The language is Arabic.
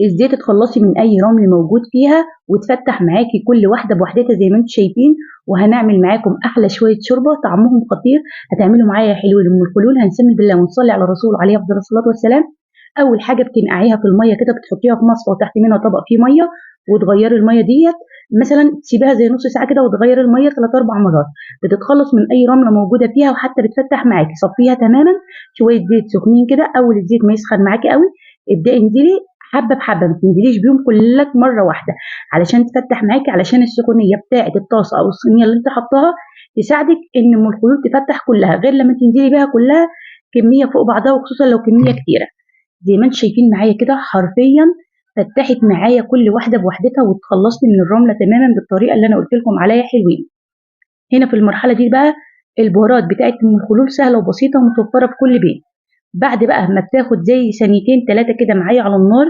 ازاي تتخلصي من اي رمل موجود فيها وتفتح معاكي كل واحده بوحدتها زي ما انتم شايفين. وهنعمل معاكم احلى شويه شوربه طعمهم خطير. هتعملوا معايا حلول ام الخلول. هنسمي بالله ونصلي على الرسول عليه افضل الصلاه والسلام. اول حاجه بتنقعيها في الميه كده، بتحطيها في مصفى وتحت منها طبق فيه ميه، وتغيري الميه ديت مثلا تسيبيها زي نص ساعه كده، وتغيري الميه 3 4 مرات. بتتخلص من اي رمله موجوده فيها، وحتى بتفتح معاكي. صفيها تماما، شويه زيت سخنين كده، اول الزيت ما يسخن معاكي قوي ابداي انزلي حبه بحبه، ما تنزليش بيهم كلك مره واحده علشان تفتح معاكي، علشان السخونيه بتاعه الطاسه او الصينيه اللي انت حطاها تساعدك ان ام الخلول تفتح كلها، غير لما تنزلي بيها كلها كميه فوق بعضها، وخصوصا لو كميه كتيره. زي ما انتم شايفين معايا كده حرفيا فتحت معايا كل واحده بوحدتها، واتخلصت من الرمله تماما بالطريقه اللي انا قلت لكم عليها. حلوين. هنا في المرحله دي بقى البهارات بتاعت ام الخلول سهله وبسيطه ومتوفره في كل بيت. بعد بقى ما بتاخد زي ثانيتين ثلاثه كده معايا على النار،